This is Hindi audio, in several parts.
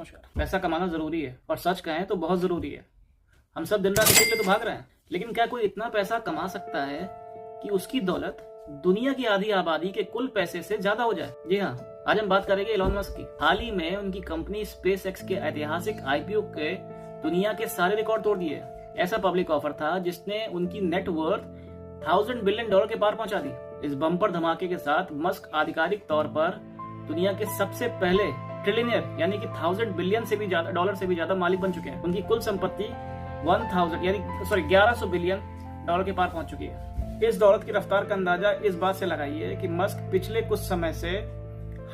नमस्कार। पैसा कमाना जरूरी है और सच कहें तो बहुत जरूरी है। हम सब दिन रात इसी के लिए तो भाग रहे हैं, लेकिन क्या कोई इतना पैसा कमा सकता है कि उसकी दौलत दुनिया की आधी आबादी के कुल पैसे से ज्यादा हो जाए? जी हाँ, आज हम बात करेंगे एलोन मस्क की। हाल ही में उनकी कंपनी स्पेस एक्स के ऐतिहासिक आईपीओ के दुनिया के सारे रिकॉर्ड तोड़ दिए। ऐसा पब्लिक ऑफर था जिसने उनकी नेटवर्थ $1000 बिलियन के पार पहुंचा दी। इस बम्पर धमाके के साथ मस्क आधिकारिक तौर पर दुनिया के सबसे पहले ट्रिलियनियर यानी कि $1000 बिलियन से भी ज्यादा मालिक बन चुके हैं। उनकी कुल संपत्ति 1100 बिलियन डॉलर के पार पहुंच चुकी है। इस दौलत की रफ्तार का अंदाजा इस बात से लगाइए कि मस्क पिछले कुछ समय से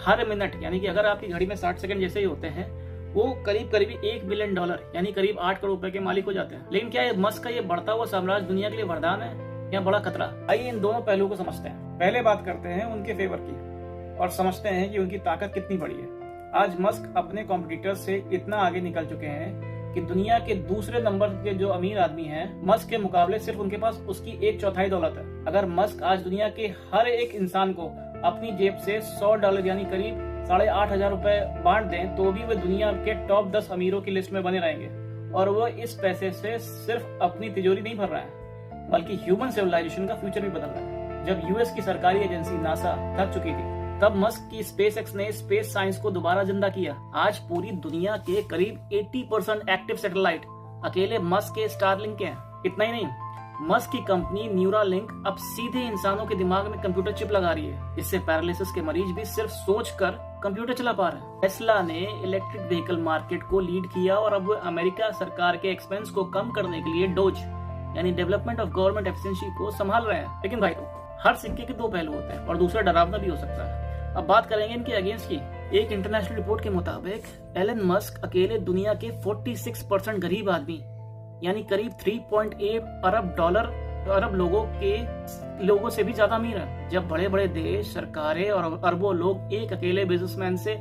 हर मिनट यानी कि अगर आपकी घड़ी में 60 सेकंड जैसे ही होते हैं, वो करीब $1 बिलियन यानी करीब 8 करोड़ रुपए के मालिक हो जाते हैं। लेकिन क्या मस्क का ये बढ़ता हुआ साम्राज्य दुनिया के लिए वरदान है या बड़ा खतरा? आइए इन दोनों पहलुओं को समझते हैं। पहले बात करते हैं उनके फेवर की और समझते हैं कि उनकी ताकत कितनी बड़ी है। आज मस्क अपने कॉम्पिटिटर्स से इतना आगे निकल चुके हैं कि दुनिया के दूसरे नंबर के जो अमीर आदमी हैं, मस्क के मुकाबले सिर्फ उनके पास उसकी 1/4 दौलत है। अगर मस्क आज दुनिया के हर एक इंसान को अपनी जेब से $100 यानी करीब 8,500 रुपए बांट दें, तो भी वे दुनिया के टॉप 10 अमीरों की लिस्ट में बने रहेंगे। और वो इस पैसे से सिर्फ अपनी तिजोरी नहीं भर रहा है, बल्कि ह्यूमन सिविलाइजेशन का फ्यूचर भी बदल रहा है। जब यूएस की सरकारी एजेंसी नासा थक चुकी थी, तब मस्क की स्पेस एक्स ने स्पेस साइंस को दोबारा जिंदा किया। आज पूरी दुनिया के करीब 80% एक्टिव सैटेलाइट अकेले मस्क के स्टारलिंक के हैं। इतना ही नहीं, मस्क की कंपनी न्यूरालिंक अब सीधे इंसानों के दिमाग में कंप्यूटर चिप लगा रही है। इससे पैरालिसिस के मरीज भी सिर्फ सोचकर कंप्यूटर चला पा रहे हैं। टेस्ला ने इलेक्ट्रिक व्हीकल मार्केट को लीड किया और अब वो अमेरिका सरकार के एक्सपेंस को कम करने के लिए डोज यानी डेवलपमेंट ऑफ गवर्नमेंट एफिशिएंसी को संभाल रहे हैं। लेकिन भाई, हर सिक्के के दो पहलू होते हैं और दूसरा डरावना भी हो सकता है। अब बात करेंगे इनके अगेंस्ट की। एक इंटरनेशनल रिपोर्ट के मुताबिक एलन मस्क अकेले दुनिया के 46% गरीब आदमी यानी करीब 3.8 अरब लोगों से भी ज्यादा अमीर है। जब बड़े बड़े देश, सरकारें और अरबों लोग एक अकेले बिजनेसमैन से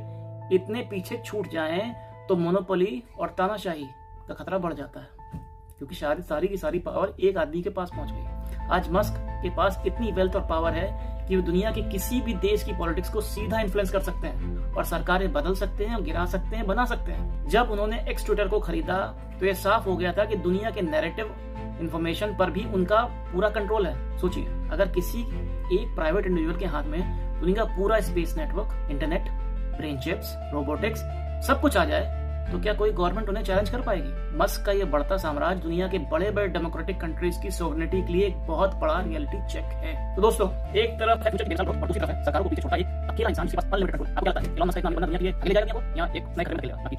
इतने पीछे छूट जाएं, तो मोनोपोली और तानाशाही का खतरा बढ़ जाता है, क्योंकि सारी की सारी पावर एक आदमी के पास पहुंच गई। आज मस्क के पास इतनी वेल्थ और पावर है कि वो दुनिया के किसी भी देश की पॉलिटिक्स को सीधा इन्फ्लुएंस कर सकते हैं और सरकारें बदल सकते हैं, गिरा सकते हैं, बना सकते हैं। जब उन्होंने एक्स ट्विटर को खरीदा तो ये साफ हो गया था कि दुनिया के नैरेटिव इंफॉर्मेशन पर भी उनका पूरा कंट्रोल है। सोचिए, अगर किसी एक प्राइवेट इंडिविजुअल के हाथ में दुनिया का पूरा space network, internet, brain chips, robotics सब कुछ आ जाए, तो क्या कोई गवर्नमेंट उन्हें चैलेंज कर पाएगी? मस्क का ये बढ़ता साम्राज्य दुनिया के बड़े बड़े डेमोक्रेटिक कंट्रीज की सॉवरेनिटी के लिए एक बहुत बड़ा रियलिटी चेक है। तो दोस्तों, एक तरफ है फ्यूचर और दूसरी तरफ है सरकारों को पीछे छोड़ता एक अकेला इंसान जिसके पास अनलिमिटेड कंट्रोल। आपको क्या लगता है एलोन मस्क का इतना बड़ा दुनिया के लिए अकेले जाएगा या एक नए खतरे में अकेले?